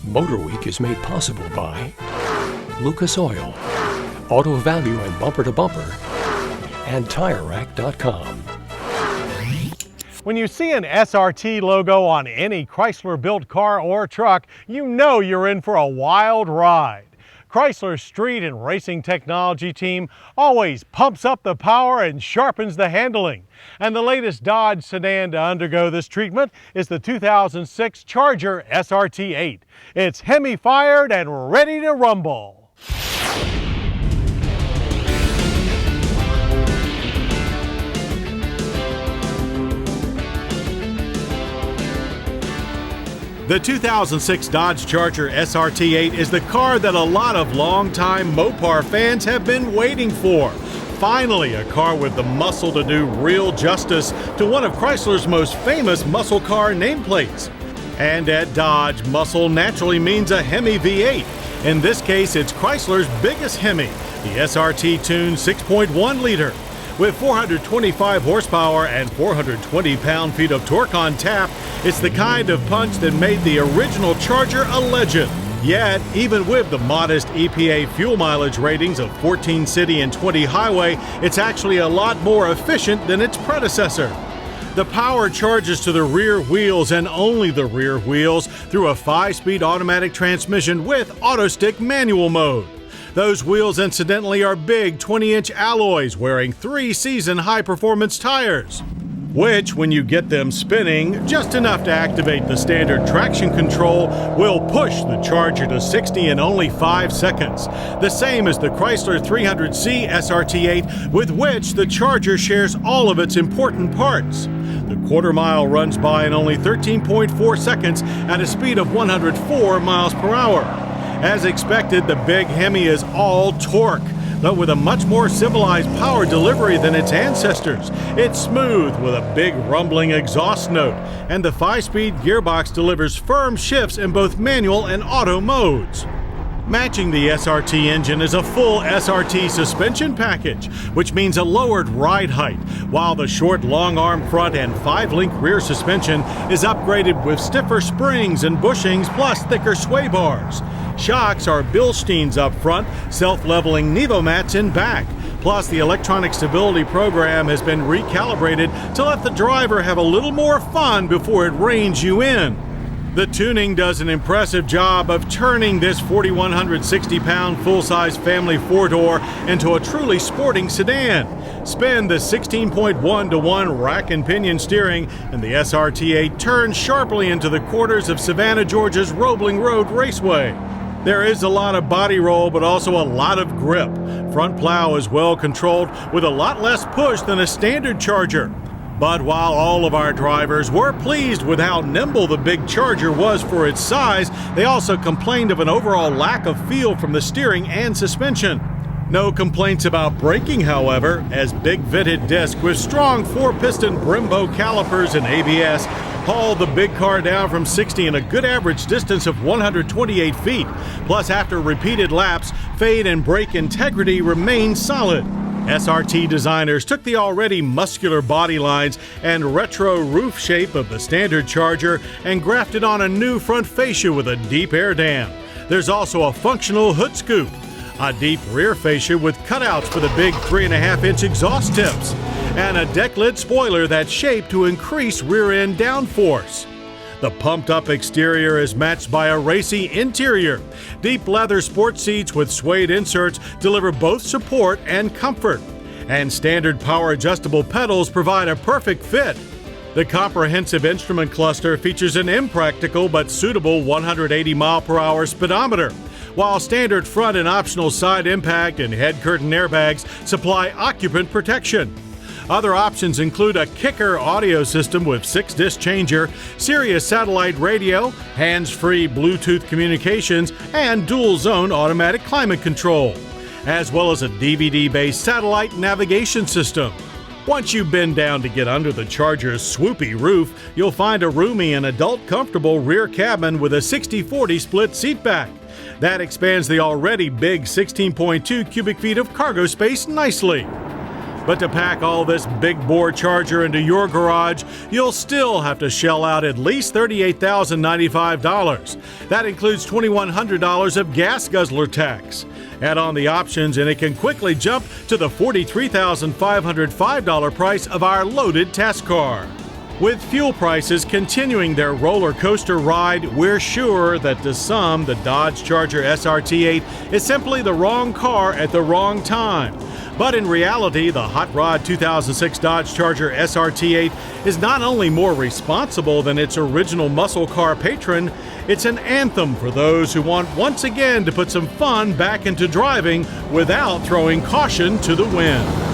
MotorWeek is made possible by Lucas Oil, Auto Value and Bumper to Bumper, and TireRack.com. When you see an SRT logo on any Chrysler-built car or truck, you know you're in for a wild ride. Chrysler's street and racing technology team always pumps up the power and sharpens the handling. And the latest Dodge sedan to undergo this treatment is the 2006 Charger SRT-8. It's Hemi-fired and ready to rumble. The 2006 Dodge Charger SRT-8 is the car that a lot of longtime Mopar fans have been waiting for. Finally, a car with the muscle to do real justice to one of Chrysler's most famous muscle car nameplates. And at Dodge, muscle naturally means a Hemi V8. In this case, it's Chrysler's biggest Hemi, the SRT-tuned 6.1 liter. With 425 horsepower and 420 pound-feet of torque on tap, it's the kind of punch that made the original Charger a legend. Yet, even with the modest EPA fuel mileage ratings of 14 city and 20 highway, it's actually a lot more efficient than its predecessor. The power charges to the rear wheels and only the rear wheels through a 5-speed automatic transmission with auto-stick manual mode. Those wheels, incidentally, are big 20-inch alloys wearing 3-season high-performance tires, which, when you get them spinning, just enough to activate the standard traction control, will push the Charger to 60 in only 5 seconds. The same as the Chrysler 300C SRT-8, with which the Charger shares all of its important parts. The quarter mile runs by in only 13.4 seconds at a speed of 104 miles per hour. As expected, the big Hemi is all torque, but with a much more civilized power delivery than its ancestors. It's smooth with a big rumbling exhaust note, and the 5-speed gearbox delivers firm shifts in both manual and auto modes. Matching the SRT engine is a full SRT suspension package, which means a lowered ride height, while the short long-arm front and 5-link rear suspension is upgraded with stiffer springs and bushings plus thicker sway bars. Shocks are Bilsteins up front, self-leveling Nevo mats in back. Plus, the electronic stability program has been recalibrated to let the driver have a little more fun before it reins you in. The tuning does an impressive job of turning this 4,160-pound full-size family four-door into a truly sporting sedan. Spin the 16.1-to-1 rack and pinion steering, and the SRT-8 turns sharply into the quarters of Savannah, Georgia's Roebling Road Raceway. There is a lot of body roll, but also a lot of grip. Front plow is well controlled with a lot less push than a standard Charger. But while all of our drivers were pleased with how nimble the big Charger was for its size, they also complained of an overall lack of feel from the steering and suspension. No complaints about braking, however, as big fitted disc with strong 4-piston Brembo calipers and ABS hauled the big car down from 60 in a good average distance of 128 feet. Plus, after repeated laps, fade and brake integrity remained solid. SRT designers took the already muscular body lines and retro roof shape of the standard Charger and grafted on a new front fascia with a deep air dam. There's also a functional hood scoop, a deep rear fascia with cutouts for the big 3.5-inch exhaust tips, and a deck lid spoiler that's shaped to increase rear-end downforce. The pumped-up exterior is matched by a Racy Interior. Deep leather sport seats with suede inserts deliver both support and comfort. And standard power-adjustable pedals provide a perfect fit. The comprehensive instrument cluster features an impractical but suitable 180-mile-per-hour speedometer, while standard front and optional side impact and head curtain airbags supply occupant protection. Other options include a kicker audio system with 6-disc changer, Sirius satellite radio, hands-free Bluetooth communications, and dual-zone automatic climate control, as well as a DVD-based satellite navigation system. Once you bend down to get under the Charger's swoopy roof, you'll find a roomy and adult-comfortable rear cabin with a 60-40 split seatback. That expands the already big 16.2 cubic feet of cargo space nicely. But to pack all this big bore Charger into your garage, you'll still have to shell out at least $38,095. That includes $2,100 of gas guzzler tax. Add on the options and it can quickly jump to the $43,505 price of our loaded test car. With fuel prices continuing their roller coaster ride, we're sure that to some, the Dodge Charger SRT-8 is simply the wrong car at the wrong time. But in reality, the hot rod 2006 Dodge Charger SRT-8 is not only more responsible than its original muscle car patron, it's an anthem for those who want once again to put some fun back into driving without throwing caution to the wind.